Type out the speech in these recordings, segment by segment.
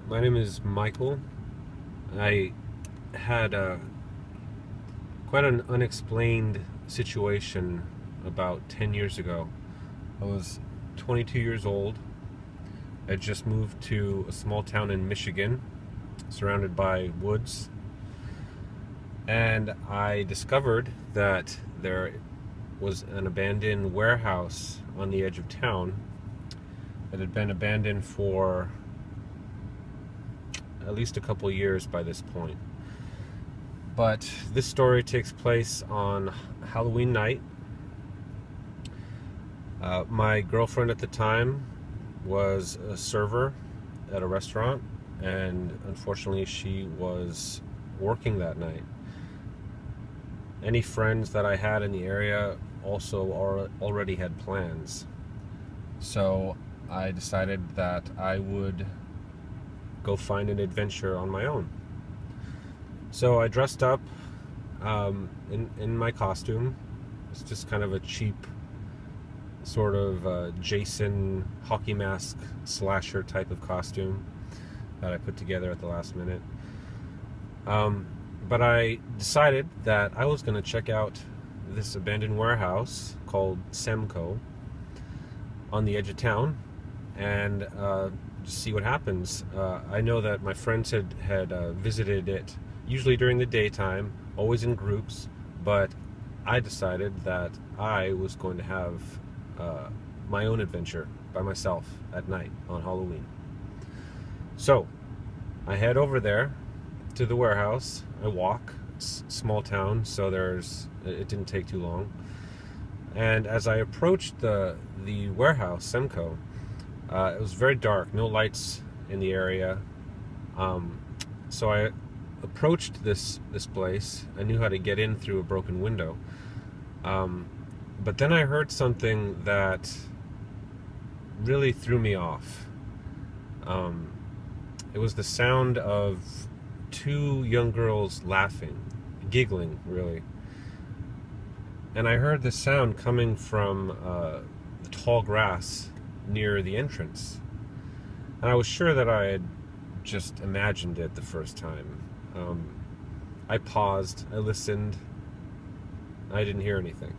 My name is Michael. I had quite an unexplained situation about 10 years ago. I was 22 years old. I just moved to a small town in Michigan, surrounded by woods, and I discovered that there was an abandoned warehouse on the edge of town that had been abandoned for at least a couple years by this point. But this story takes place on Halloween night. My girlfriend at the time was a server at a restaurant, and unfortunately she was working that night. Any friends that I had in the area also already had plans. So I decided that I would go find an adventure on my own. So I dressed up in my costume. It's just kind of a cheap sort of Jason hockey mask slasher type of costume that I put together at the last minute. But I decided that I was going to check out this abandoned warehouse called Semco on the edge of town and just see what happens. I know that my friends had visited it, usually during the daytime, always in groups, but I decided that I was going to have my own adventure by myself at night on Halloween. So I head over there to the warehouse. I walk. It's a small town, so it didn't take too long. And as I approached the warehouse, Semco, it was very dark, no lights in the area. So I approached this place. I knew how to get in through a broken window. But then I heard something that really threw me off. It was the sound of two young girls laughing, giggling, really. And I heard the sound coming from the tall grass near the entrance. And I was sure that I had just imagined it the first time. I paused, I listened, I didn't hear anything.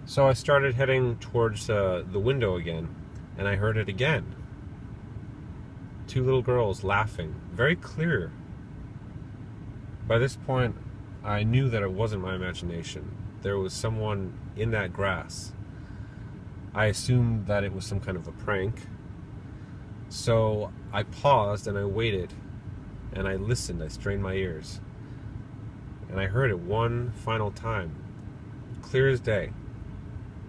So I started heading towards the window again, and I heard it again. Two little girls laughing, very clear. By this point, I knew that it wasn't my imagination. There was someone in that grass. I assumed that it was some kind of a prank. So I paused and I waited, and I listened, I strained my ears. And I heard it one final time, clear as day.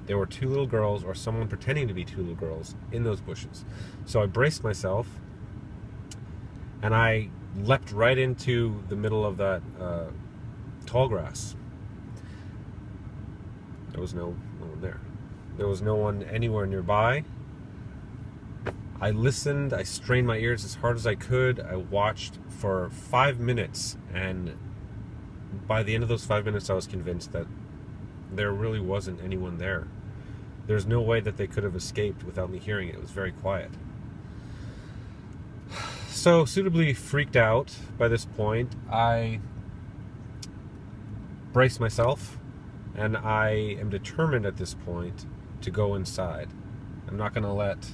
There were two little girls, or someone pretending to be two little girls, in those bushes. So I braced myself, and I leapt right into the middle of that tall grass. There was no one there. There was no one anywhere nearby. I listened, I strained my ears as hard as I could. I watched for 5 minutes, and by the end of those 5 minutes I was convinced that there really wasn't anyone there. There's no way that they could have escaped without me hearing it. It was very quiet. So, suitably freaked out by this point, I braced myself, and I am determined at this point to go inside. I'm not going to let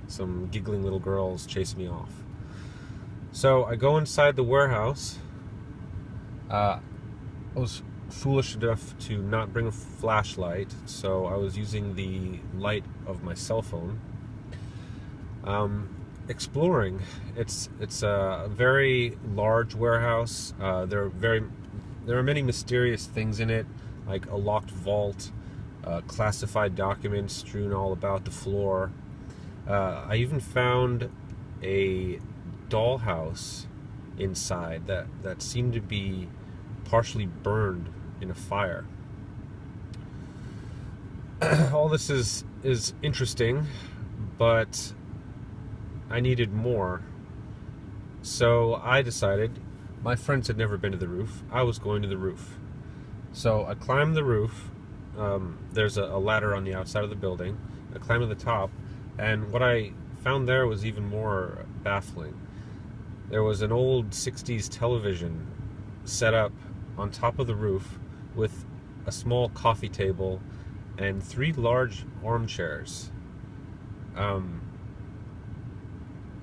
some giggling little girls chase me off. So I go inside the warehouse. I was foolish enough to not bring a flashlight, so I was using the light of my cell phone. Exploring. It's a very large warehouse. There are many mysterious things in it, like a locked vault, classified documents strewn all about the floor. I even found a dollhouse inside that seemed to be partially burned in a fire. All this is interesting, but I needed more. So I decided, my friends had never been to the roof, I was going to the roof. So I climbed the roof. There's a ladder on the outside of the building. I climbed to the top, and what I found there was even more baffling. there was an old 60s television set up on top of the roof with a small coffee table and 3 large armchairs.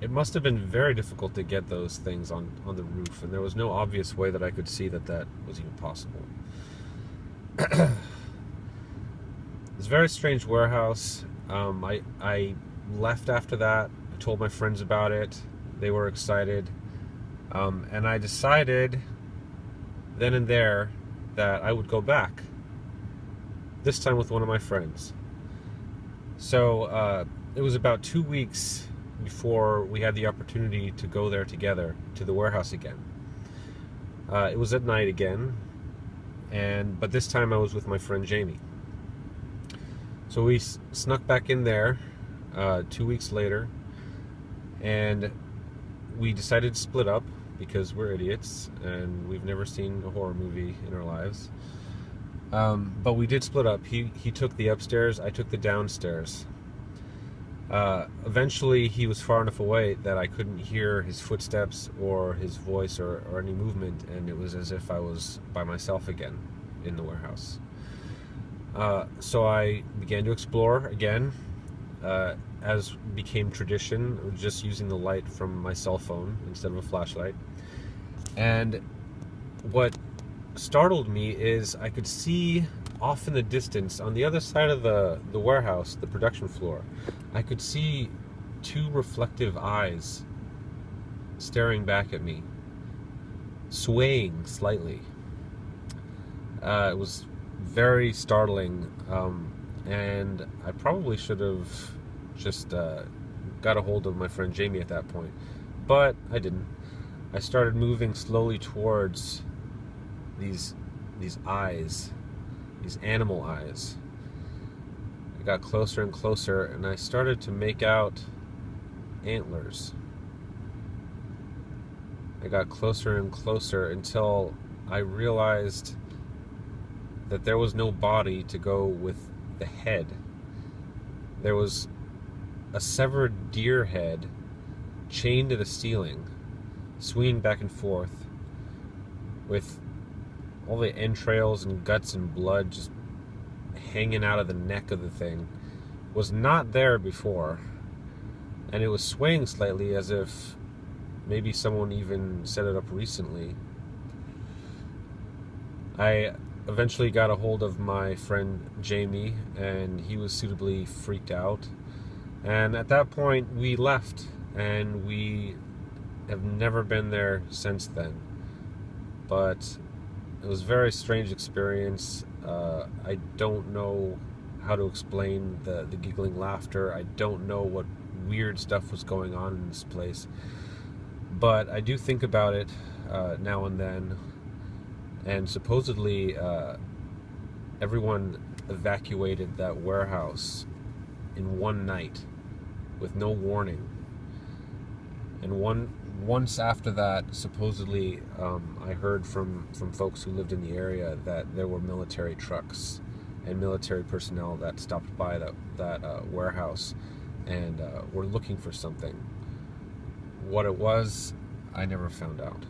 It must have been very difficult to get those things on the roof, and there was no obvious way that I could see that was even possible. It's a very strange warehouse. I left after that. I told my friends about it. They were excited. And I decided then and there that I would go back. This time with one of my friends. So it was about 2 weeks before we had the opportunity to go there together to the warehouse again. It was at night again, but this time I was with my friend Jamie. So we snuck back in there 2 weeks later, and we decided to split up because we're idiots and we've never seen a horror movie in our lives. But we did split up. He took the upstairs, I took the downstairs. Eventually he was far enough away that I couldn't hear his footsteps or his voice or any movement, and it was as if I was by myself again in the warehouse. So I began to explore again, as became tradition, just using the light from my cell phone instead of a flashlight. And what startled me is I could see off in the distance, on the other side of the warehouse, the production floor, I could see 2 reflective eyes staring back at me, swaying slightly. It was very startling, and I probably should have just got a hold of my friend Jamie at that point, but I didn't. I started moving slowly towards these eyes, these animal eyes. I got closer and closer, and I started to make out antlers. I got closer and closer until I realized that there was no body to go with the head. There was a severed deer head chained to the ceiling, swinging back and forth, with all the entrails and guts and blood just hanging out of the neck of the thing. Was not there before, and it was swaying slightly as if maybe someone even set it up recently. I eventually got a hold of my friend Jamie, and he was suitably freaked out, and at that point we left, and we have never been there since then. But it was a very strange experience. I don't know how to explain the giggling laughter. I don't know what weird stuff was going on in this place, but I do think about it now and then. And supposedly everyone evacuated that warehouse in one night with no warning. And once after that, supposedly, I heard from folks who lived in the area that there were military trucks and military personnel that stopped by that warehouse and were looking for something. What it was, I never found out.